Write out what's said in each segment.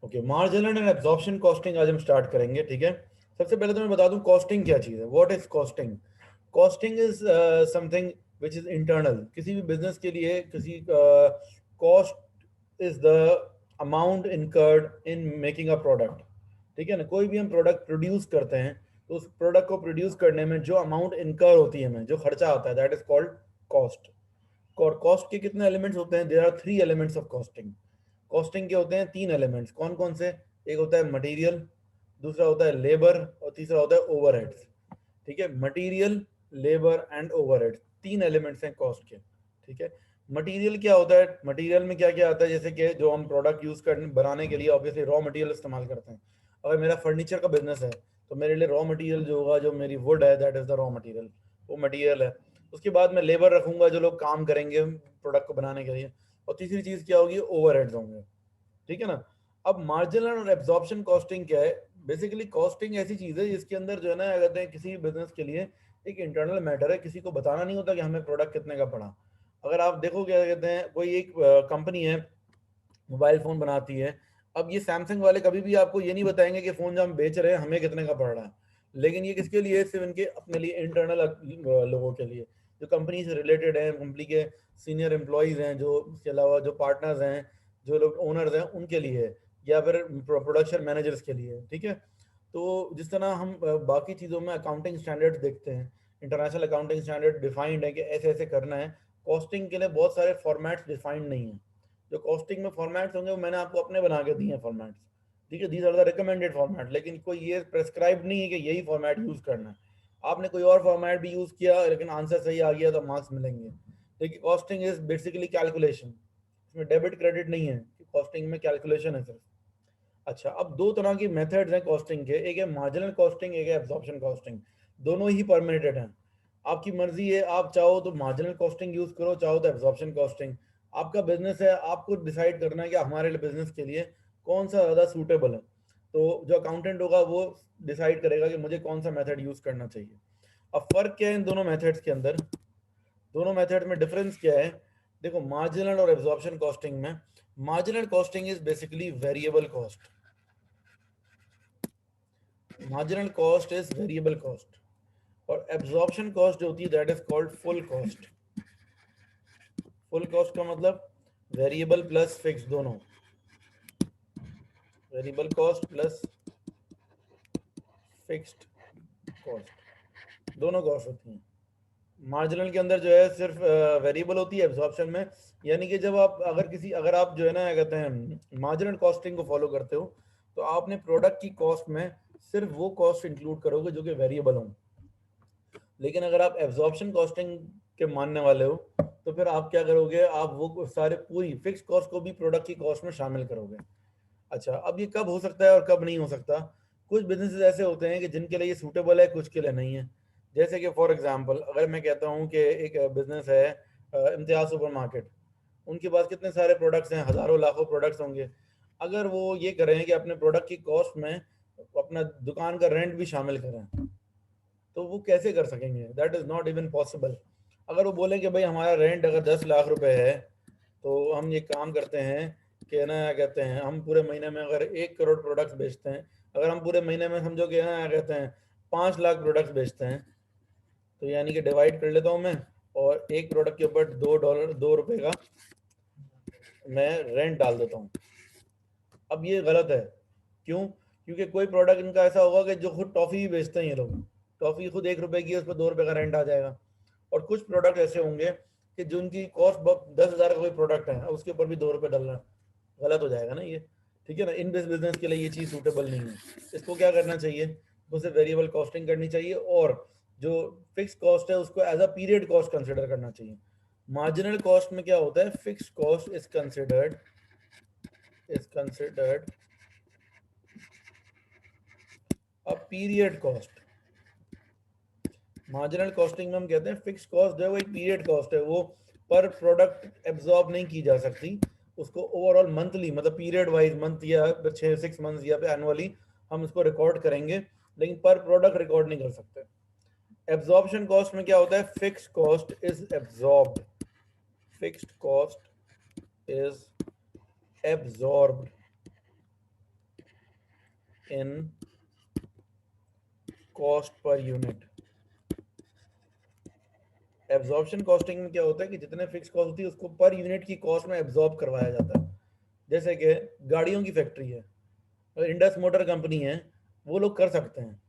Okay, marginal and absorption costing आज हम start करेंगे, ठीक है। सबसे पहले तो मैं बता दूं कॉस्टिंग क्या चीज़ है। What is costing? Costing is something which is internal. किसी भी बिजनेस के लिए किसी cost is the amount incurred in making a product, ठीक है ना। कोई भी हम प्रोडक्ट प्रोड्यूस करते हैं तो उस प्रोडक्ट को प्रोड्यूस करने में जो अमाउंट इनकर होती है, हमें जो खर्चा आता है, दैट इज कॉल्ड कॉस्ट। और कॉस्ट के कितने एलिमेंट्स होते हैं? There are three elements of costing. Costing के होते हैं तीन एलिमेंट्स। कौन कौन से? एक होता है मटेरियल, दूसरा होता है लेबर, और तीसरा होता है ओवरहेड्स, ठीक है। मटेरियल, लेबर एंड ओवरहेड्स, तीन एलिमेंट्स हैं कॉस्ट के, ठीक है। मटेरियल क्या होता है? मटेरियल में क्या क्या आता है? जैसे कि जो हम प्रोडक्ट यूज करने बनाने के लिए ऑब्वियसली रॉ मटेरियल इस्तेमाल करते हैं। अगर मेरा फर्नीचर का बिजनेस है तो मेरे लिए रॉ मटेरियल जो होगा, जो मेरी वुड है, that is the raw material, वो मटेरियल है। उसके बाद मैं लेबर रखूंगा जो लोग काम करेंगे प्रोडक्ट को बनाने के लिए, और तीसरी चीज क्या होगी? ओवरहेड्स होंगे, ठीक है ना। अब मार्जिनल और एब्जॉर्प्शन कॉस्टिंग क्या है? बेसिकली कॉस्टिंग ऐसी चीज है जिसके अंदर जो है ना, कहते हैं किसी भी बिजनेस के लिए एक इंटरनल मैटर है, किसी को बताना नहीं होता कि हमें प्रोडक्ट कितने का पड़ा। अगर आप देखो, क्या कहते हैं, कोई एक कंपनी है, मोबाइल फोन बनाती है। अब ये सैमसंग वाले कभी भी आपको ये नहीं बताएंगे कि फोन जो हम बेच रहे हैं हमें कितने का पड़ रहा है। लेकिन ये किसके लिए? सिर्फ इनके अपने लिए, इंटरनल लोगों के लिए, जो कंपनी से रिलेटेड है, कंपनी के सीनियर एम्प्लॉयज हैं, जो उसके अलावा जो पार्टनर्स हैं, जो लोग ओनर्स हैं, उनके लिए, या फिर प्रोडक्शन मैनेजर्स के लिए, ठीक है। तो जिस तरह हम बाकी चीज़ों में अकाउंटिंग स्टैंडर्ड्स देखते हैं, इंटरनेशनल अकाउंटिंग स्टैंडर्ड डिफाइंड है कि ऐसे ऐसे करना है। कॉस्टिंग के लिए बहुत सारे फॉर्मेट्स डिफाइंड नहीं है। जो कॉस्टिंग में फॉर्मेट्स होंगे वो मैंने आपको अपने बना के दिए हैं फॉर्मेट्स, ठीक है। These are the recommended format, लेकिन कोई ये प्रेस्क्राइब नहीं है कि यही फॉर्मेट यूज करना है। आपने कोई और फॉर्मेट भी यूज किया लेकिन आंसर सही आ गया तो मार्क्स मिलेंगे। देखिए, कॉस्टिंग इज बेसिकली कैलकुलेशन। इसमें डेबिट क्रेडिट नहीं है, कॉस्टिंग में कैलकुलेशन है सिर्फ। अच्छा, अब दो तरह की मेथड्स हैं कॉस्टिंग के, एक है मार्जिनल कॉस्टिंग, एक है एब्जॉर्प्शन कॉस्टिंग। दोनों ही परमिटेड हैं। आपकी मर्जी है, आप चाहो तो मार्जिनल कॉस्टिंग यूज करो, चाहो तो एब्जॉर्प्शन कॉस्टिंग। आपका बिजनेस है, आपको डिसाइड करना है कि हमारे बिजनेस के लिए कौन सा ज़्यादा सूटेबल है। तो जो अकाउंटेंट होगा वो डिसाइड करेगा कि मुझे कौन सा मेथड यूज करना चाहिए। अब फर्क क्या है इन दोनों मेथड्स के अंदर? दोनों मेथड में डिफरेंस क्या है? देखो, मार्जिनल और एब्जॉर्प्शन कॉस्टिंग में, marginal costing is basically variable cost. Marginal cost is variable cost, और एब्जॉर्प्शन कॉस्ट जो होती है that is called full cost. Full cost का मतलब वेरिएबल प्लस फिक्स दोनों, variable cost plus fixed cost, दोनों कॉस्ट होती हैं। मार्जिनल के अंदर जो है सिर्फ वेरिएबल होती है, एब्जॉर्प्शन में, यानी कि जब आप अगर आप जो है ना, क्या कहते हैं, मार्जिनल कॉस्टिंग को फॉलो करते हो तो आपने प्रोडक्ट की कॉस्ट में सिर्फ वो कॉस्ट इंक्लूड करोगे जो कि वेरिएबल हो। लेकिन अगर आप एब्जॉर्प्शन कॉस्टिंग के मानने वाले हो तो फिर आप क्या करोगे? आप वो सारे पूरी फिक्स कॉस्ट को भी प्रोडक्ट की कॉस्ट में शामिल करोगे। अच्छा, अब ये कब हो सकता है और कब नहीं हो सकता? कुछ बिजनेसेस ऐसे होते हैं कि जिनके लिए ये सूटेबल है, कुछ के लिए नहीं है। जैसे कि फॉर एग्जांपल, अगर मैं कहता हूँ कि एक बिजनेस है इम्तियाज सुपर मार्केट, उनके पास कितने सारे प्रोडक्ट्स हैं, हजारों लाखों प्रोडक्ट्स होंगे। अगर वो ये करें कि अपने प्रोडक्ट की कॉस्ट में अपना दुकान का रेंट भी शामिल करें, तो वो कैसे कर सकेंगे? That is not even possible. अगर वो बोले कि भाई हमारा रेंट अगर 10 लाख रुपए है, तो हम ये काम करते हैं कि ना, क्या कहते हैं, हम पूरे महीने में अगर 1 करोड़ प्रोडक्ट्स बेचते हैं, अगर हम पूरे महीने में समझो कि ना, क्या कहते हैं, 5 लाख प्रोडक्ट्स बेचते हैं, तो यानी कि डिवाइड कर लेता हूँ मैं, और एक प्रोडक्ट के ऊपर $2, $2 का मैं रेंट डाल देता हूँ। अब ये गलत है। क्यों? क्योंकि कोई प्रोडक्ट इनका ऐसा होगा कि जो खुद टॉफ़ी भी बेचते हैं ये लोग, टॉफ़ी खुद ₹1 की है, उस पर $2 का रेंट आ जाएगा। और कुछ प्रोडक्ट ऐसे होंगे कि जो उनकी कॉस्ट 10,000 का कोई प्रोडक्ट है, उसके ऊपर भी $2 डलना, गलत हो जाएगा ना ये, ठीक है ना। इन बिजनेस के लिए ये चीज़ सूटेबल नहीं है। इसको क्या करना चाहिए? उसे वेरिएबल कॉस्टिंग करनी चाहिए, और जो फिक्स कॉस्ट है उसको as a period cost consider करना चाहिए। मार्जिनल कॉस्ट में क्या होता है? Fix cost is considered a period cost. Marginal costing में हम कहते हैं फिक्स कॉस्ट जो है वो एक पीरियड कॉस्ट है, वो पर प्रोडक्ट एब्जॉर्ब नहीं की जा सकती। उसको ओवरऑल मंथली, मतलब पीरियड वाइज, मंथ या फिर 6 6 मंथ्स या फिर एनुअली हम इसको रिकॉर्ड करेंगे, लेकिन पर प्रोडक्ट रिकॉर्ड नहीं कर सकते। एब्जॉर्प्शन कॉस्ट में क्या होता है? Fix cost is absorbed, fixed cost is absorbed in cost per unit. Absorption costing में क्या होता है कि जितने फिक्स कॉस्ट होती है उसको पर यूनिट की कॉस्ट में एब्जॉर्ब करवाया जाता है। जैसे कि गाड़ियों की फैक्ट्री है और इंडस मोटर कंपनी है, वो लोग कर सकते हैं।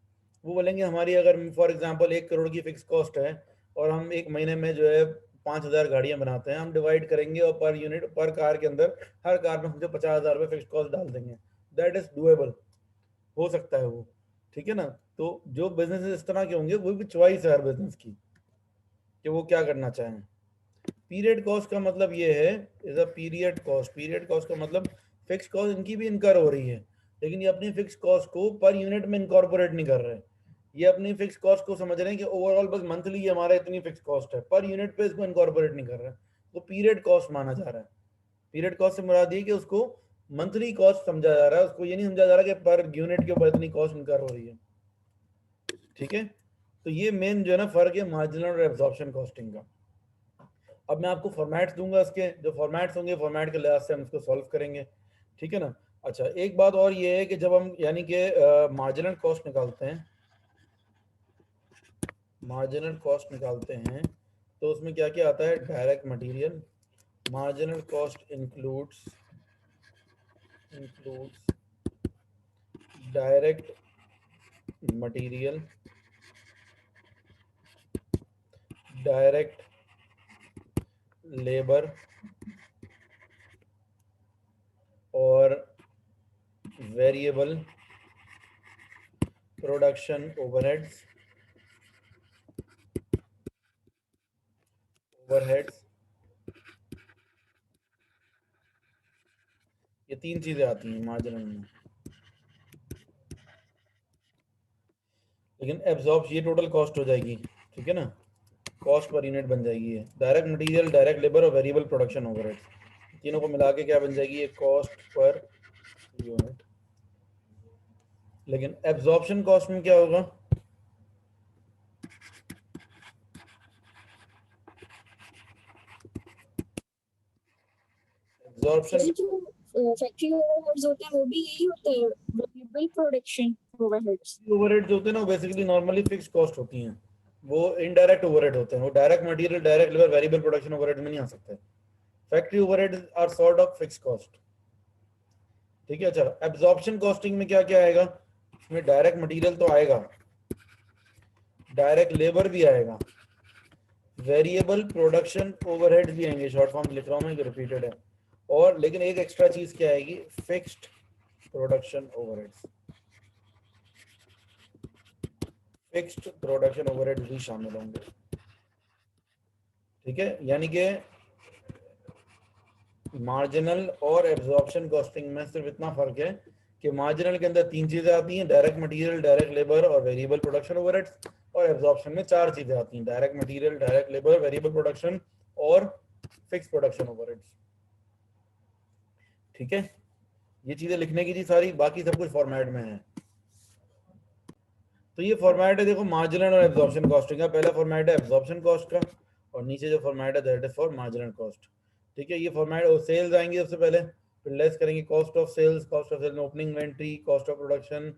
वो बोलेंगे हमारी अगर फॉर एग्जांपल 1 करोड़ की फिक्स कॉस्ट है और हम एक महीने में जो है 5,000 गाड़ियां बनाते हैं, हम डिवाइड करेंगे और पर यूनिट पर कार के अंदर हर कार में हमसे 50,000 रुपये फिक्स कॉस्ट डाल देंगे। दैट इज डूएबल, हो सकता है वो। ठीक है ना। तो जो बिजनेस इस तरह के होंगे वो भी चॉइस है हर बिजनेस की कि वो क्या करना चाहें। पीरियड कॉस्ट का मतलब ये है, is a period cost. Period cost का मतलब फिक्स कॉस्ट इनकी भी इनकर हो रही है, लेकिन ये अपनी फिक्स कॉस्ट को पर यूनिट में इनकॉर्पोरेट नहीं कर रहे। ये अपनी फिक्स कॉस्ट को समझ रहे हैं कि ओवरऑल बस मंथली हमारा इतनी फिक्स कॉस्ट है, पर यूनिट पे इसको इनकॉर्पोरेट नहीं कर रहे। तो पीरियड कॉस्ट माना जा रहा है। पीरियड कॉस्ट से मुराद ये कि उसको मंथली कॉस्ट समझा जा रहा है, उसको ये नहीं समझा जा रहा कि पर यूनिट के ऊपर इतनी कॉस्ट इनकर हो रही है। ठीक है। तो ये मेन जो है ना फर्क है मार्जिनल और एब्जॉर्प्शन कॉस्टिंग का। अब मैं आपको फॉर्मेट्स दूंगा, इसके जो फॉर्मेट्स होंगे फॉर्मेट के लिहाज से हम इसको सॉल्व करेंगे। ठीक है ना। अच्छा, एक बात और ये है कि जब हम यानी कि मार्जिनल कॉस्ट निकालते हैं, मार्जिनल कॉस्ट निकालते हैं तो उसमें क्या क्या आता है? Direct material. Marginal cost includes direct material, direct labour और वेरिएबल प्रोडक्शन ओवरहेड्स। ये 3 चीजें आती हैं मार्जिनल में। लेकिन एब्जॉर्ब ये टोटल कॉस्ट हो जाएगी। ठीक है ना। कॉस्ट पर यूनिट बन जाएगी ये। डायरेक्ट मटेरियल, डायरेक्ट लेबर और वेरिएबल प्रोडक्शन ओवरहेड्स, तीनों को मिला के क्या बन जाएगी? ये कॉस्ट पर यूनिट। लेकिन एब्जॉर्प्शन कॉस्ट में क्या होगा? एब्जॉर्प्शन जो फैक्ट्री ओवरहेड्स होते हैं वो भी यही होते हैं, वेरिएबल प्रोडक्शन ओवरहेड्स। ओवरहेड्स होते हैं ना, बेसिकली नॉर्मली फिक्स कॉस्ट होती हैं। वो इनडायरेक्ट ओवरहेड होते हैं। वो direct material, direct labour, variable production overhead में नहीं आ सकते। Factory overhead are sort of fix cost. ठीक है। अच्छा, एब्जॉर्प्शन कॉस्टिंग में क्या क्या आएगा? इसमें डायरेक्ट मटेरियल तो आएगा, डायरेक्ट लेबर भी आएगा, वेरिएबल प्रोडक्शन ओवरहेड भी आएंगे। शॉर्ट फॉर्म लिख रहा हूं मैं, रिपीटेड है। और लेकिन एक एक्स्ट्रा चीज क्या आएगी? Fixed production overheads. Fixed production overheads भी शामिल होंगे। ठीक है। यानी कि मार्जिनल और एब्जॉर्प्शन कॉस्टिंग में सिर्फ इतना फर्क है कि मार्जिनल के अंदर 3 चीजें आती हैं, डायरेक्ट मटेरियल, डायरेक्ट लेबर और वेरिएबल प्रोडक्शन ओवरहेड्स। और एब्जॉर्प्शन में 4 चीजें आती हैं, direct material, direct labour, variable production और फिक्स प्रोडक्शन ओवरहेड्स। ठीक है। ये चीजें लिखने की थी सारी, बाकी सब कुछ फॉर्मेट में है। तो ये फॉर्मेट है, देखो, मार्जिनल और एब्जॉर्प्शन कॉस्टिंग का। पहला फॉर्मेट है एब्जॉर्प्शन कॉस्ट का और नीचे जो फॉर्मेट है that is for marginal cost. ठीक है। ये फॉर्मेट सेल्स आएंगे सबसे पहले, फिर लेस करेंगे cost of sales. Cost of sales में opening inventory, cost of production,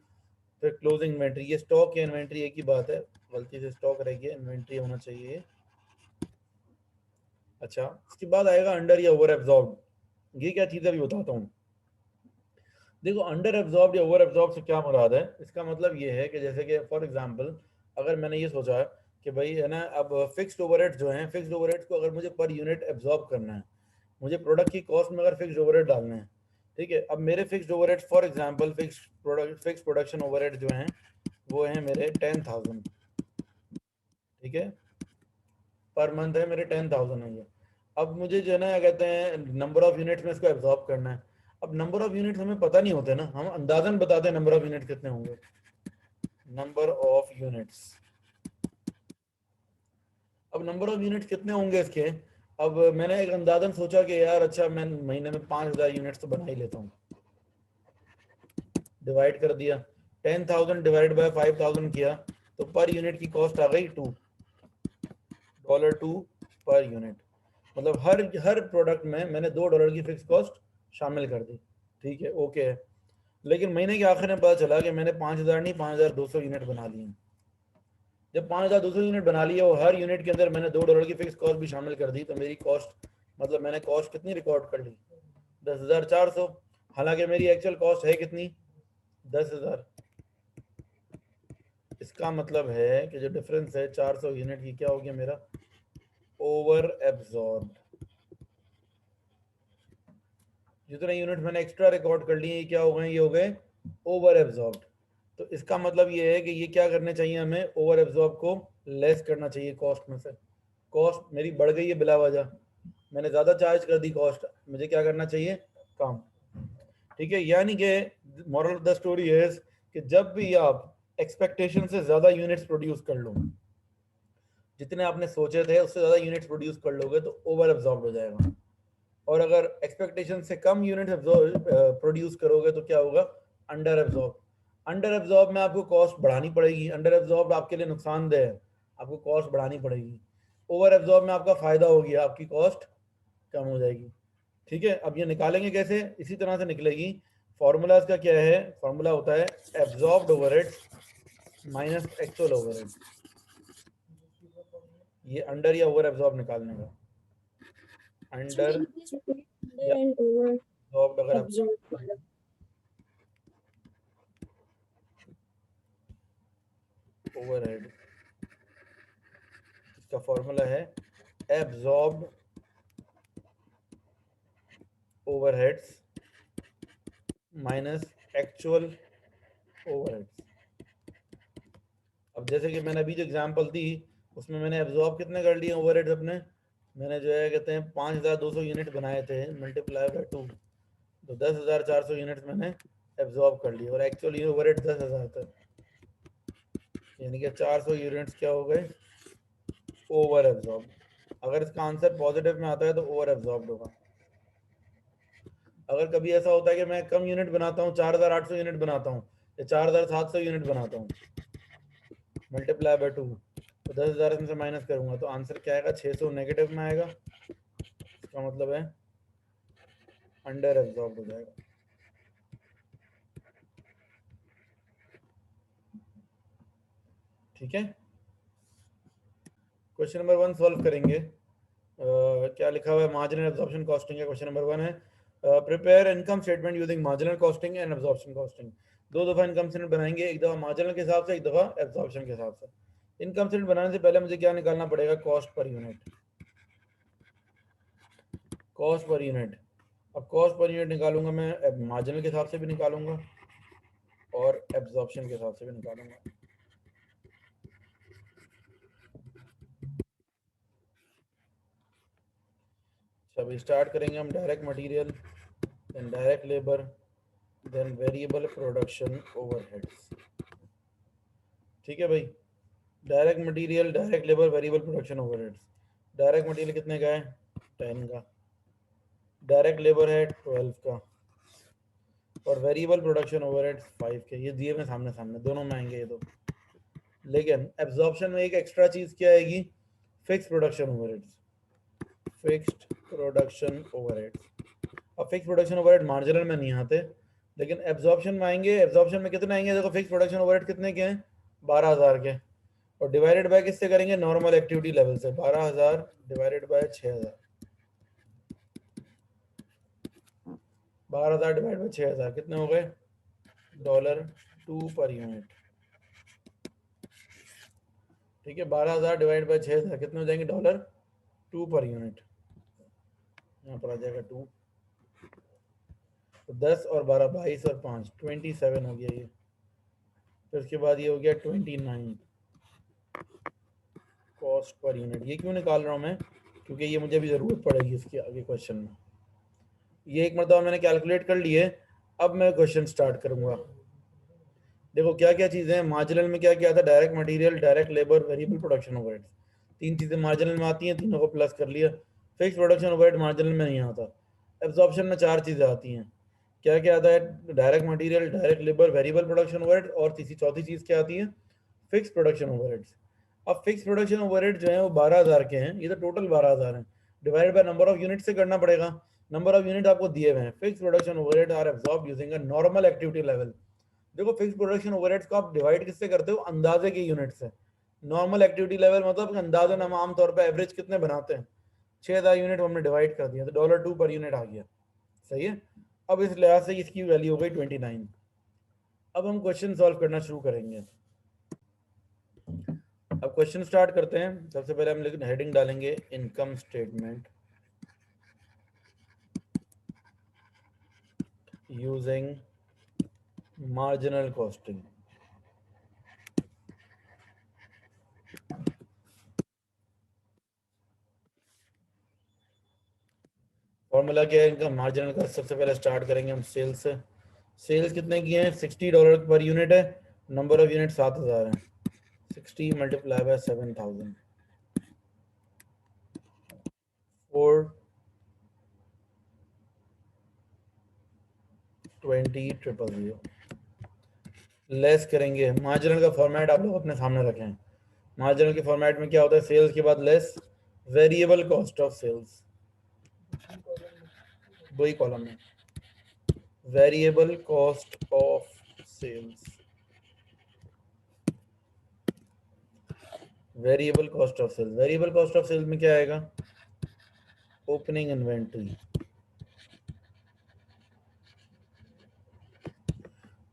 फिर क्लोजिंग इन्वेंट्री। ये स्टॉक या इन्वेंट्री एक ही बात है, गलती से स्टॉक रह गया, इन्वेंट्री होना चाहिए। अच्छा, इसके बाद आएगा अंडर या ओवर एब्जॉर्ब। ये क्या चीज़ है अभी बताता हूँ। देखो, अंडर एब्जॉर्ब या ओवर एब्जॉर्ब से क्या मुराद है? इसका मतलब ये है कि जैसे कि फॉर एग्जांपल अगर मैंने ये सोचा है कि भाई है ना, अब फिक्स्ड ओवरहेड्स जो हैं, फिक्स्ड ओवरहेड्स को अगर मुझे पर यूनिट एब्जॉर्ब करना है, मुझे प्रोडक्ट की कॉस्ट में अगर फिक्स्ड ओवरहेड डालना है। ठीक है। अब मेरे fixed overheads for example fix production overhead जो हैं वो हैं मेरे 10,000। ठीक है। पर मंथ है मेरे 10,000 है ये। अब मुझे जो है ना क्या कहते हैं, नंबर ऑफ यूनिट्स में इसको एब्जॉर्ब करना है। अब नंबर ऑफ यूनिट्स हमें पता नहीं होते ना, हम अंदाजन बताते हैं नंबर ऑफ यूनिट कितने होंगे। नंबर ऑफ यूनिट्स, अब नंबर ऑफ यूनिट्स कितने होंगे इसके? अब मैंने एक अंदाजन सोचा कि यार अच्छा मैं महीने में 5,000 यूनिट्स तो बना ही लेता हूँ। डिवाइड कर दिया, 10,000 डिवाइड बाय 5,000 किया तो पर यूनिट की कॉस्ट आ गई $2 पर यूनिट। मतलब हर प्रोडक्ट में मैंने $2 की फिक्स कॉस्ट शामिल कर दी। ठीक है, ओके है। लेकिन महीने के आखिर में पता चला कि मैंने 5000 नहीं 5200 यूनिट बना लिए। जब 5200 यूनिट बना लिए और हर यूनिट के अंदर मैंने $2 की फिक्स कॉस्ट भी शामिल कर दी, तो मेरी कॉस्ट मतलब मैंने कॉस्ट कितनी रिकॉर्ड कर ली? 10,400। हालांकि मेरी एक्चुअल कॉस्ट है कितनी? 10,000। इसका मतलब है कि जो डिफरेंस है 400 यूनिट की, क्या हो गया मेरा? Over absorb. जितने यूनिट मैंने एक्स्ट्रा रिकॉर्ड कर लिए, क्या हो गए? ये हो गए ओवर एब्जॉर्ब। तो इसका मतलब ये है कि ये क्या करने चाहिए हमें? ओवर एब्जॉर्ब को लेस करना चाहिए कॉस्ट में से। कॉस्ट मेरी बढ़ गई है बिला वजह, मैंने ज़्यादा चार्ज कर दी कॉस्ट, मुझे क्या करना चाहिए? कम। ठीक है, यानी कि मॉरल ऑफ द स्टोरी है कि जब भी आप एक्सपेक्टेशन से ज़्यादा यूनिट्स प्रोड्यूस कर लो, जितने आपने सोचे थे उससे ज़्यादा यूनिट्स प्रोड्यूस कर लोगे तो ओवर एब्जॉर्ब हो जाएगा। और अगर एक्सपेक्टेशन से कम यूनिट प्रोड्यूस करोगे तो क्या होगा? Under absorb. अंडर एब्जॉर्ब में आपको कॉस्ट बढ़ानी पड़ेगी। अंडर एब्जॉर्ब आपके लिए नुकसानदेह है, आपको कॉस्ट बढ़ानी पड़ेगी। ओवर एब्जॉर्ब में आपका फायदा हो गया, आपकी कॉस्ट कम हो जाएगी। ठीक है, अब ये निकालेंगे कैसे? इसी तरह से निकलेगी। फॉर्मूला इसका क्या है? फॉर्मूला होता है absorbed overheads minus actual overheads. ये अंडर या ओवर एब्जॉर्ब निकालने का। अंडर या and over एब्जॉर्ब्ड, अगर आप absorbed. ओवरहेड, इसका फॉर्मूला है absorbed overheads minus actual overheads. अब जैसे कि मैंने अभी जो एग्जांपल दी उसमें मैंने एब्जॉर्ब कितने कर लिए ओवरहेड्स अपने? मैंने जो है कहते हैं 5200 यूनिट बनाए थे, मल्टीप्लाई बाय 2, तो 10,400 यूनिट्स मैंने एब्जॉर्ब कर लिए और एक्चुअली ओवरहेड 10,000 था, यानी कि 400 यूनिट्स क्या हो गए? Over absorb. अगर इसका आंसर पॉजिटिव में आता है तो ओवर एब्जॉर्ब होगा। अगर कभी ऐसा होता है कि मैं कम यूनिट बनाता हूँ, 4,800 यूनिट बनाता हूँ या 4,700 यूनिट बनाता हूँ, मल्टीप्लाई बाय 2, तो 10,000 में से माइनस करूंगा तो आंसर क्या आएगा? 600 नेगेटिव में आएगा। इसका मतलब है अंडर एब्जॉर्ब हो जाएगा। ठीक है, क्वेश्चन नंबर 1 सॉल्व करेंगे। क्या लिखा हुआ है? मार्जिनल एब्जॉर्प्शन कॉस्टिंग है। क्वेश्चन नंबर 1 है prepare income statement using marginal costing and absorption costing. दो दफा इनकम स्टेटमेंट बनाएंगे, एक दफा मार्जिनल के हिसाब से, एक दफा एब्जॉर्प्शन के हिसाब से। इनकम स्टेटमेंट बनाने से पहले मुझे क्या निकालना पड़ेगा? Cost per unit. Cost per unit. अब कॉस्ट पर यूनिट निकालूंगा मैं मार्जिनल के हिसाब से भी निकालूंगा और एब्जॉर्प्शन के हिसाब से भी निकालूंगा। अभी स्टार्ट करेंगे हम direct material, then direct labour, then variable production overheads. ठीक है भाई, direct material, direct labour, variable production overheads. Direct material कितने का है? 10 का। डायरेक्ट लेबर है 12 का और वेरिएबल प्रोडक्शन ओवरहेड्स 5 के। ये दिए में सामने सामने दोनों में आएंगे ये तो। लेकिन एब्जॉर्प्शन में एक एक्स्ट्रा चीज क्या आएगी? Fix production overheads. Fixed production overheads. अब फिक्स प्रोडक्शन ओवरहेड मार्जिनल में नहीं आते, लेकिन एब्जॉर्प्शन में आएंगे। एब्जॉर्प्शन में कितने आएंगे? देखो फिक्स प्रोडक्शन ओवरहेड कितने के हैं? 12,000 के। और डिवाइडेड बाय किससे करेंगे? नॉर्मल एक्टिविटी लेवल से। 12,000 डिवाइडेड बाय 6,000। 12,000 डिवाइड बाय 6,000 कितने हो गए? $2 पर यूनिट। ठीक है, 12,000 डिवाइड बाय 6,000 कितने हो जाएंगे? $2 पर यूनिट। यहाँ पर आ जाएगा 2, तो 10 और 12 22 और 5 27 हो गया ये। फिर उसके बाद ये हो गया 29 कॉस्ट पर यूनिट। ये क्यों निकाल रहा हूँ मैं? क्योंकि ये मुझे भी ज़रूरत पड़ेगी इसके आगे क्वेश्चन में। ये एक मरतबा मैंने कैलकुलेट कर लिए, अब मैं क्वेश्चन स्टार्ट करूँगा। देखो क्या क्या चीज़ें हैं मार्जिनल में। क्या क्या था? Direct material, direct labour, variable production overheads. तीन चीज़ें मार्जिनल में आती हैं, तीनों को प्लस कर लिया। फिक्स प्रोडक्शन ओवरहेड मार्जिनल में नहीं आता। एब्जॉर्प्शन में चार चीज़ें आती हैं। क्या क्या आता है? Direct material, direct labour, variable production overhead, और तीसरी चौथी चीज़ क्या आती है? Fix production overheads. अब फिक्स प्रोडक्शन ओवरहेड जो है वो 12,000 के हैं, ये तो टोटल 12,000 है। Divided by number of unit से करना पड़ेगा। नंबर ऑफ यूनिट आपको दिए हुए हैं। Fix production overhead are absorb using a normal activity level. देखो फिक्स प्रोडक्शन ओवरहेड्स को आप डिवाइड किससे करते हो? अंदाजे के यूनिट से। नॉर्मल एक्टिविटी लेवल मतलब अंदाजन हम आमतौर पर एवरेज कितने बनाते हैं? 6000 यूनिट हमने डिवाइड कर दिया तो $2 पर यूनिट आ गया। सही है। अब इस लिहाज से इसकी वैल्यू हो गई 29। अब हम क्वेश्चन सॉल्व करना शुरू करेंगे। अब क्वेश्चन स्टार्ट करते हैं। सबसे पहले हम लेकिन हेडिंग डालेंगे income statement using marginal costing. Formula क्या है इनका? मार्जिनल का सबसे पहले स्टार्ट करेंगे हम सेल्स से। सेल्स कितने की हैं? $60 पर यूनिट है। नंबर ऑफ यूनिट 7000 है। 60 मल्टीप्लाई बाय 7000 420,000 लेस करेंगे। मार्जिनल का फॉर्मेट आप लोग अपने सामने रखें। मार्जिनल के फॉर्मेट में क्या होता है? सेल्स के बाद less variable cost of sales, वही कॉलम में variable cost of sales. Variable cost of sales, variable cost of sales में क्या आएगा? Opening inventory,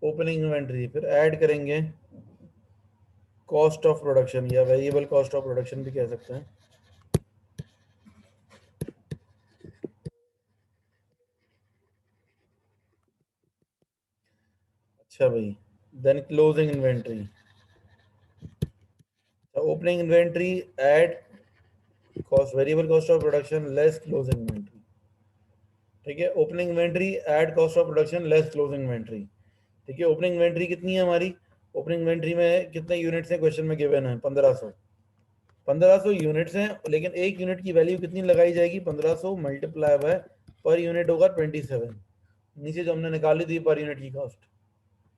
opening inventory. फिर ऐड करेंगे कॉस्ट ऑफ प्रोडक्शन, या वेरिएबल कॉस्ट ऑफ प्रोडक्शन भी कह सकते हैं। अच्छा भाई, then closing inventory. Opening inventory add cost, variable cost of production less closing inventory. ठीक है, opening inventory add cost of production less closing inventory. ठीक है, ओपनिंग इन्वेंट्री कितनी है हमारी? ओपनिंग इन्वेंट्री में कितने यूनिट्स हैं क्वेश्चन में गिवन है? 1500। 1500 यूनिट्स हैं, लेकिन एक यूनिट की वैल्यू कितनी लगाई जाएगी? 1500 मल्टीप्लाई बाय पर यूनिट होगा 27। नीचे जो हमने निकाली थी पर यूनिट की कॉस्ट,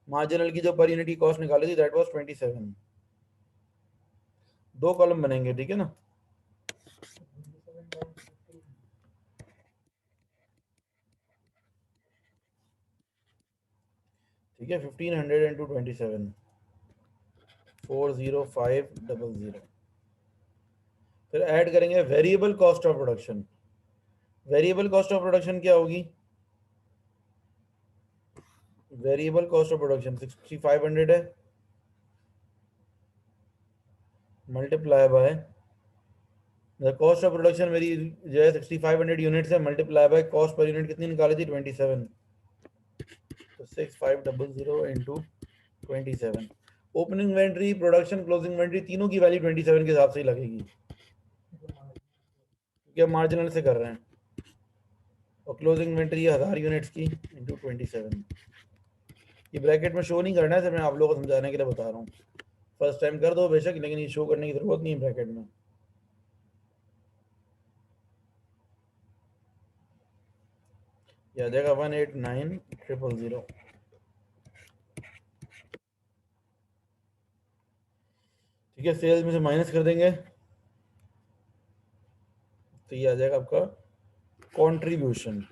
मार्जिनल की जो पर यूनिट की कॉस्ट निकाली थी दैट वाज 27। दो कॉलम बनेंगे, ठीक है ना। ठीक है, 1500 इंटू 27, 40500। फिर ऐड करेंगे variable cost of production. Variable cost of production क्या होगी? वेरिएबल कॉस्ट ऑफ प्रोडक्शन 6500 है, multiply by cost of production मेरी जो है 6500 यूनिट्स है, multiply by cost per unit कितनी निकाली थी? 27। तो 6500 into 27। Opening inventory, production, closing inventory तीनों की वैल्यू 27 के हिसाब से ही लगेगी, क्योंकि हम मार्जिनल से कर रहे हैं। और क्लोजिंग इन्वेंट्री 1000 यूनिट्स की इंटू 27। ये ब्रैकेट में शो नहीं करना है, सिर्फ मैं आप लोगों को समझाने के लिए बता रहा हूँ। फर्स्ट टाइम कर दो बेशक, लेकिन ये शो करने की जरूरत नहीं है ब्रैकेट में। यह आ जाएगा 189,000। ठीक है, सेल्स में से माइनस कर देंगे तो ये आ जाएगा आपका कंट्रीब्यूशन।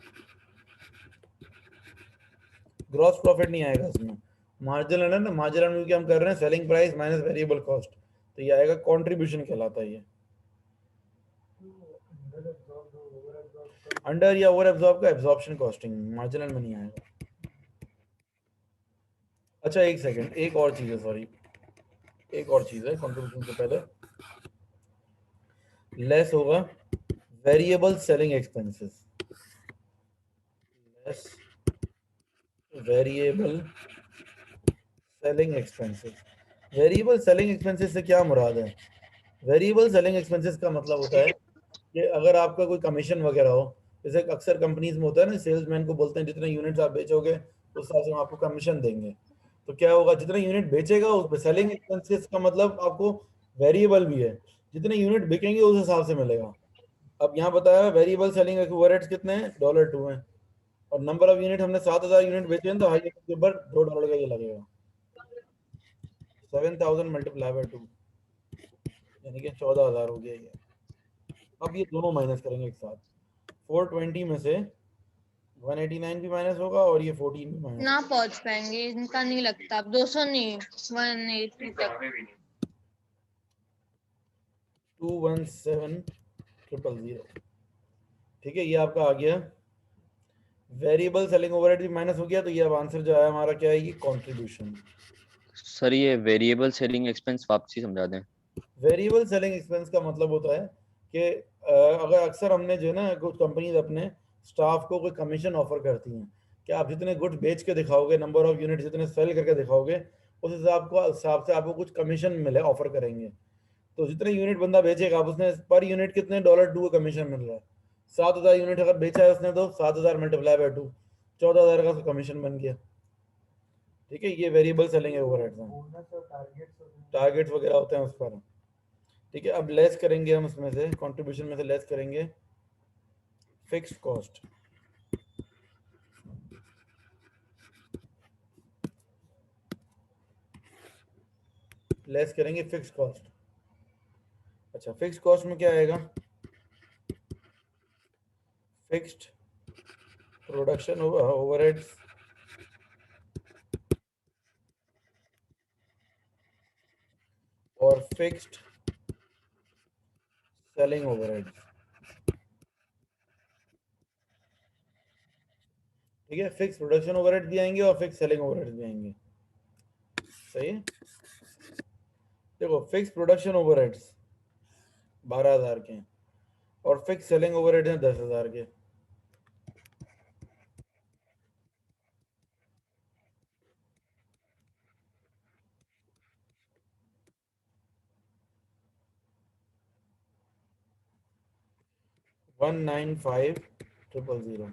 ग्रॉस प्रॉफिट नहीं आएगा इसमें, मार्जिनल है ना। मार्जिनल में क्या हम कर रहे हैं? Selling price minus variable cost, तो ये आएगा कंट्रीब्यूशन कहलाता है ये। अंडर या ओवर एब्जॉर्ब का एब्जॉर्प्शन कॉस्टिंग, मार्जिनल में नहीं आएगा। अच्छा एक सेकंड, एक और चीज है, सॉरी, एक और चीज है कंट्रीब्यूशन से पहले। लेस होगा variable selling expenses, less variable selling expenses. Variable selling expenses से क्या मुराद है? वेरिएबल सेलिंग एक्सपेंसेस का मतलब होता है कि अगर आपका कोई कमीशन वगैरह हो, जैसे अक्सर कंपनीज में होता है ना, सेल्समैन को बोलते हैं जितने यूनिट्स आप बेचोगे उस हिसाब से हम आपको कमीशन देंगे। तो क्या होगा? जितने यूनिट बेचेगा उस पर सेलिंग एक्सपेंसेस का मतलब आपको वेरिएबल भी है, जितने यूनिट बिकेंगे उस हिसाब से मिलेगा। अब यहाँ बताया वेरिएबल सेलिंग ओवरहेड्स कितने हैं? $2 हैं। और नंबर ऑफ यूनिट हमने 7000 यूनिट बेचे हैं, तो हाई के ऊपर $2 का ये लगेगा। 7000 मल्टीप्लाई बाय 2 यानी कि 14000 हो गया ये। अब ये दोनों माइनस करेंगे एक साथ। 420 में से 189 भी माइनस होगा और ये 14 भी माइनस ना पहुंच पाएंगे, इनका नहीं लगता। अब 200 नहीं, 180 तक। 217000। ठीक है, ये आपका आ गया। वेरिएबल सेलिंग ओवरहेड भी माइनस हो गया, तो ये अब आंसर जो है हमारा क्या है, ये कंट्रीब्यूशन। सर ये वेरिएबल सेलिंग एक्सपेंस वापसी समझा दें। वेरिएबल सेलिंग एक्सपेंस का मतलब होता है कि अगर अक्सर हमने जो है ना, कुछ कंपनीज अपने स्टाफ को कोई कमीशन ऑफर करती हैं कि आप जितने गुड्स बेच के दिखाओगे, नंबर ऑफ यूनिट जितने सेल करके दिखाओगे, उस हिसाब से आपको कुछ कमीशन मिले, ऑफर करेंगे। तो जितने यूनिट बंदा बेचेगा, आप उसने पर यूनिट कितने $2 का कमीशन मिल रहा है। 7,000 यूनिट अगर बेचा है उसने, तो 7,000 मल्टीप्लाई बाय 2, 14,000 का कमीशन बन गया। ठीक है, ये वेरिएबल सेलिंग ओवरहेड्स हैं, टारगेट्स वगैरह होते हैं उस पर। ठीक है, अब लेस करेंगे हम उसमें से, कंट्रीब्यूशन में से लेस करेंगे फिक्स्ड कॉस्ट। लेस करेंगे फिक्स्ड कॉस्ट। अच्छा, फिक्स्ड कॉस्ट में क्या आएगा? फिक्स्ड प्रोडक्शन ओवरहेड्स और फिक्स्ड सेलिंग ओवरहेड्स। ठीक है, फिक्स प्रोडक्शन ओवरहेड भी आएंगे और फिक्स सेलिंग ओवरहेड भी आएंगे। सही है। देखो, फिक्स प्रोडक्शन ओवरहेड्स 12,000 के हैं और फिक्स सेलिंग ओवरहेड हैं 10,000 के। $195,000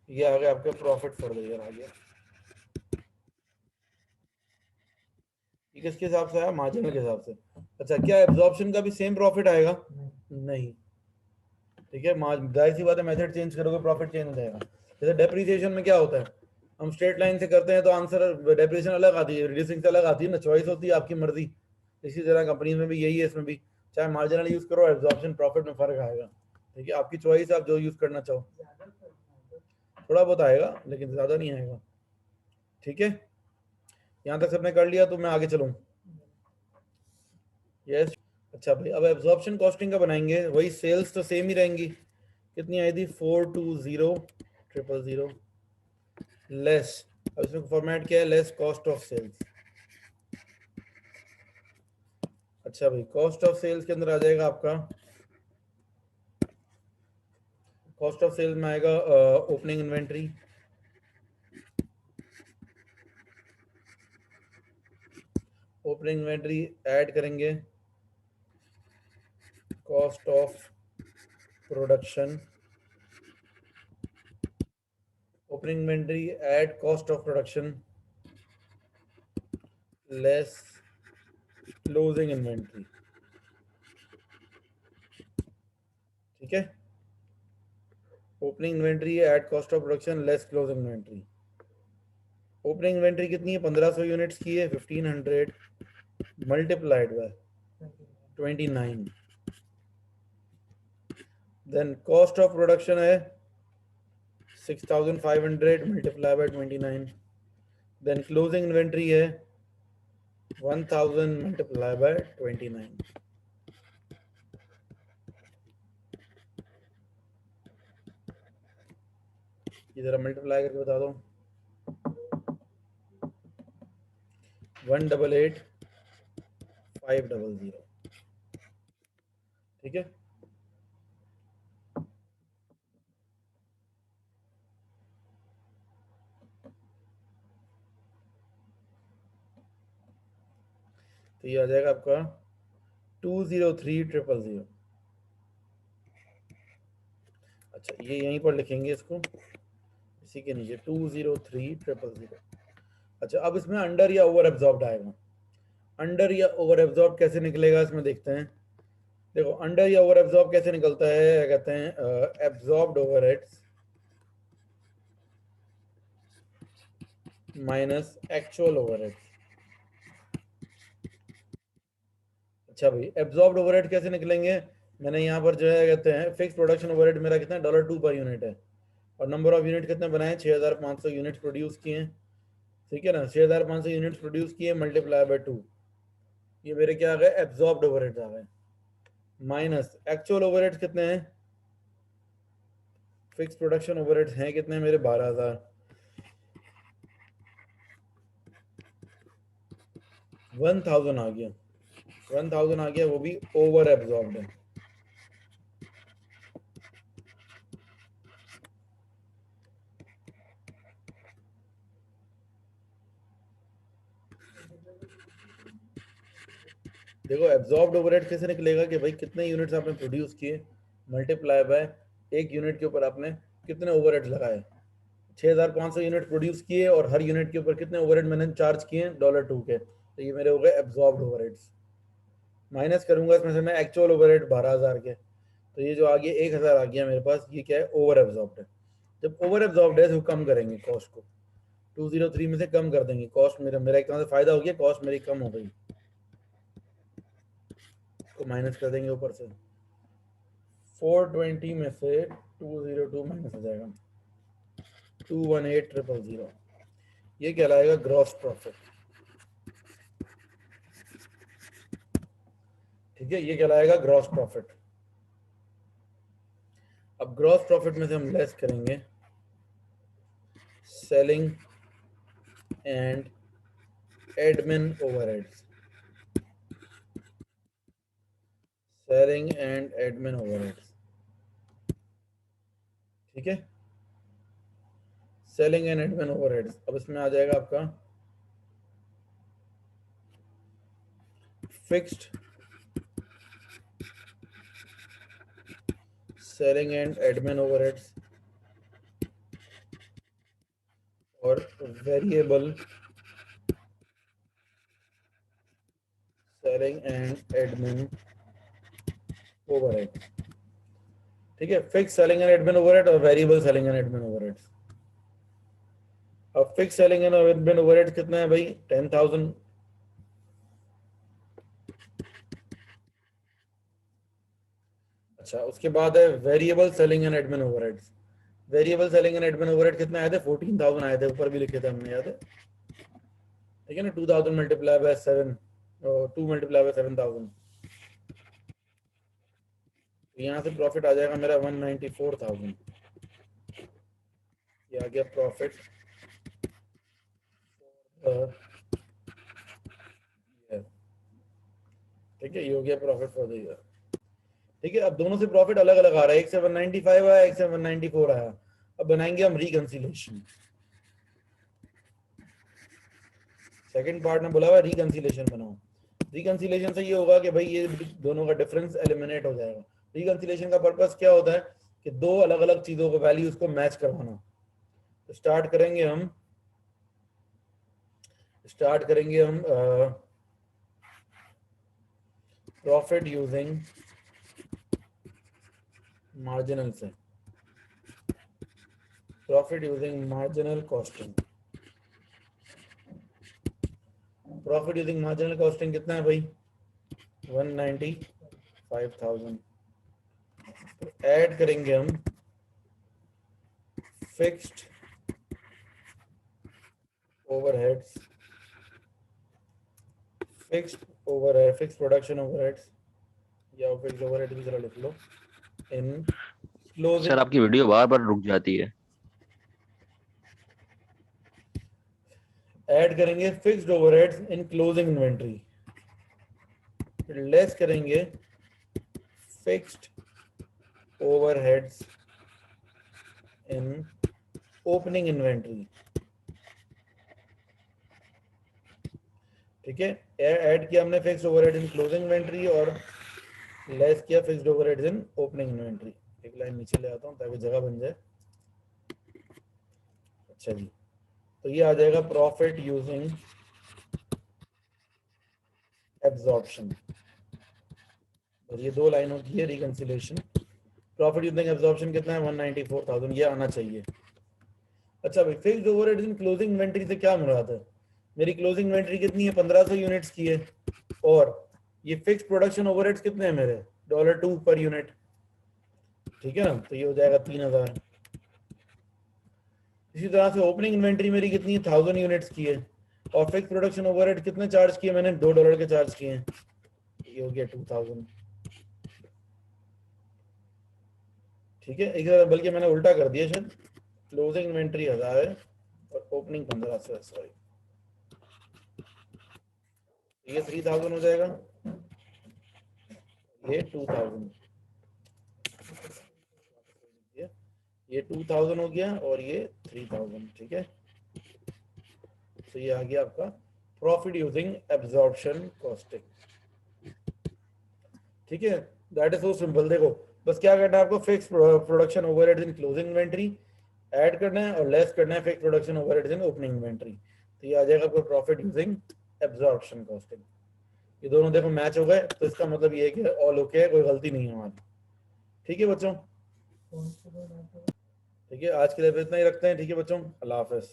ये आ गया आपका प्रॉफिट फॉर द ईयर आ गया। ये किसके हिसाब से आया? मार्जिनल के हिसाब से। अच्छा, क्या एब्जॉर्प्शन का भी सेम प्रॉफिट आएगा? नहीं। ठीक है, जाहिर सी बात है, मेथड चेंज करोगे प्रॉफिट चेंज हो जाएगा। जैसे डेप्रिसिएशन में क्या होता है, हम स्ट्रेट लाइन से करते हैं तो आंसर डेप्रिसिएशन अलग आती है, रिड्यूसिंग से अलग आती है ना, चॉइस होती है आपकी मर्जी। इसी तरह कंपनी में भी यही है, इसमें भी चाहे मार्जिनल यूज करो, एब्जॉर्प्शन प्रॉफिट में फर्क आएगा। ठीक है, आपकी चॉइस, आप जो यूज करना चाहो। थोड़ा बहुत आएगा लेकिन ज्यादा नहीं आएगा। ठीक है, यहाँ तक सबने कर लिया तो मैं आगे चलूँ? यस। अच्छा भाई, अब एब्जॉर्प्शन कॉस्टिंग का बनाएंगे, वही सेल्स तो सेम ही रहेंगी। कितनी आई थी? 420,000 लेस, अब इसमें फॉर्मेट क्या है? Less cost of sales. अच्छा भाई, कॉस्ट ऑफ सेल्स के अंदर आ जाएगा आपका, कॉस्ट ऑफ सेल्स में आएगा opening inventory, opening inventory add करेंगे cost of production, opening inventory add cost of production less closing inventory. ठीक है, opening inventory add cost of production less closing inventory. Opening inventory कितनी है? 1500 units की है। 1500 multiplied by 29। Then cost of production है 6500 multiply by 29। Then closing inventory है 1000 multiply by 29। ये जरा मल्टीप्लाई करके बता दो। 188,500। ठीक है, तो ये आ जाएगा आपका 203,000। अच्छा, ये यहीं पर लिखेंगे इसको, इसी के नीचे 203,000। अच्छा, अब इसमें अंडर या ओवर एब्जॉर्ब्ड आएगा। अंडर या ओवर एब्जॉर्ब कैसे निकलेगा इसमें देखते हैं। देखो, अंडर या ओवर एब्जॉर्ब कैसे निकलता है, कहते हैं absorbed overheads minus actual overheads. अच्छा भाई, एब्जॉर्ब्ड ओवरहेड कैसे निकलेंगे? मैंने यहाँ पर जो है कहते हैं फिक्स प्रोडक्शन ओवरहेड मेरा कितना $2 पर यूनिट है, और नंबर ऑफ यूनिट कितने बनाए, 6500 यूनिट प्रोड्यूस किए हैं, ठीक है ना। 6500 यूनिट प्रोड्यूस किए मल्टीप्लाई बाय 2, ये मेरे क्या आ गए, एब्जॉर्ब्ड ओवरहेड्स आ गए, माइनस एक्चुअल ओवरहेड्स कितने हैं, फिक्स प्रोडक्शन ओवरहेड्स हैं कितने मेरे, 12000, 1000 आ गया, 1000 आ गया, वो भी ओवर एब्जॉर्ब्ड है। देखो एब्जॉर्ब्ड ओवरहेड कैसे निकलेगा कि भाई कितने यूनिट्स आपने प्रोड्यूस किए मल्टीप्लाई बाय एक यूनिट के ऊपर आपने कितने ओवरहेड लगाए, 6500 यूनिट प्रोड्यूस किए और हर यूनिट के ऊपर कितने ओवरहेड मैंने चार्ज किए $2 के, तो ये मेरे हो गए एब्जॉर्ब्ड ओवरहेड्स। माइनस करूंगा इसमें से मैं एक्चुअल ओवरहेड 12000 के, तो ये जो आ गया 1000 आ गया मेरे पास, ये क्या है, ओवर एब्जॉर्ब्ड है। जब ओवर एब्जॉर्ब्ड है तो कम करेंगे कॉस्ट को, 203 में से कम कर देंगे कॉस्ट, मेरा एक तरह से फायदा हो गया, कॉस्ट मेरी कम हो गई, को माइनस कर देंगे ऊपर से, 420 में से 202 माइनस हो जाएगा, 218000, ये कहलाएगा ग्रॉस प्रॉफिट, ठीक है, ये कहलाएगा ग्रॉस प्रॉफिट। अब ग्रॉस प्रॉफिट में से हम लेस करेंगे selling and admin overheads, selling and admin overheads, ठीक है, सेलिंग एंड एडमिन ओवरहेड्स। अब इसमें आ जाएगा आपका fixed selling and admin overheads और variable selling and admin overhead, ठीक है, fix selling and admin overhead और variable selling and admin overheads. अब fix selling and admin overhead कितना है भाई, 10,000, अच्छा उसके बाद है variable selling and admin overheads, variable selling and admin overhead कितने आए थे, 14,000 आए थे, ऊपर भी लिखे थे हमने, याद है, ठीक है ना, 2000 मल्टीप्लाई बाय 7, 2 मल्टीप्लाई बाय 7000, तो यहाँ से प्रॉफिट आ जाएगा मेरा 194,000, ये आ गया प्रॉफिट, ठीक है, ये हो गया प्रॉफिट फॉर द ईयर, ठीक है। अब दोनों से प्रॉफिट अलग अलग आ रहा है, एक से 195 आया, एक से 194 आया। अब बनाएंगे हम रिकंसिलेशन, सेकंड पार्ट में बोला हुआ रिकंसिलेशन बनाओ, रिकंसिलेशन से ये होगा कि भाई ये दोनों का डिफरेंस एलिमिनेट हो जाएगा। रिकंसिलेशन का पर्पस क्या होता है कि दो अलग अलग चीजों को वैल्यूज को मैच करवाना। तो स्टार्ट करेंगे हम प्रॉफिट यूजिंग मार्जिनल से, profit using marginal costing, profit using marginal costing कितना है भाई, 195,000, तो ऐड करेंगे हम fixed overheads, fixed overhead, fixed production overheads या फिक्स्ड ओवरहेड भी जरा लिख लो, इन क्लोजिंग, सर आपकी वीडियो बार बार रुक जाती है। ऐड करेंगे फिक्स्ड ओवरहेड्स इन क्लोजिंग इन्वेंट्री, फिर लेस करेंगे फिक्स्ड ओवरहेड्स इन ओपनिंग इन्वेंट्री, ठीक है, ऐड किया हमने फिक्स्ड ओवरहेड इन क्लोजिंग इन्वेंट्री और लेस किया फिक्स्ड ओवरहेड्स इन ओपनिंग इन्वेंट्री। एक लाइन नीचे ले आता हूं ताकि जगह बन जाए, अच्छा जी, तो ये आ जाएगा प्रॉफिट यूजिंग एब्जॉर्प्शन, और ये दो लाइनों की है रिकंसिलेशन। प्रॉफिट यूजिंग एब्जॉर्प्शन कितना है, 194,000, ये आना चाहिए। अच्छा भाई, फिक्स्ड ओवरहेड्स इन क्लोजिंग इन्वेंट्री से क्या मुराद है, मेरी क्लोजिंग इन्वेंट्री कितनी है, 1500 यूनिट्स की है, और ये फिक्स्ड प्रोडक्शन ओवरहेड्स कितने हैं मेरे, $2 पर यूनिट, ठीक है ना, तो ये हो जाएगा 3000, इसी तरह से ओपनिंग इन्वेंट्री मेरी कितनी है, 1000 यूनिट्स की है, और फिक्स प्रोडक्शन ओवरहेड कितने चार्ज किए मैंने, $2 के चार्ज किए हैं, ये हो गया 2000। ठीक है, एक बल्कि मैंने उल्टा कर दिया शायद, क्लोजिंग इन्वेंट्री 1000 है और ओपनिंग 1500 है, सॉरी, ये 3000 हो जाएगा, ये 2000, ये 2000 हो गया और ये 3000। ठीक है, तो ये आ गया आपका प्रॉफिट यूजिंग एब्जॉर्प्शन कॉस्टिंग। ठीक है, दैट इज सो सिंपल। देखो बस क्या करना है आपको, फिक्स प्रोडक्शन ओवरहेड्स इन क्लोजिंग इन्वेंट्री ऐड करना है और लेस करना है फिक्स प्रोडक्शन ओवरहेड्स इन ओपनिंग इन्वेंट्री, तो ये आ जाएगा आपको प्रॉफिट यूजिंग एब्जॉर्प्शन कॉस्टिंग। ये दोनों देखो मैच हो गए, तो इसका मतलब ये है कि ऑल ओके है, कोई गलती नहीं है हमारी। ठीक है बच्चों, ठीक है, आज के लिए इतना ही रखते हैं। ठीक है बच्चों, अल्लाह हाफिज।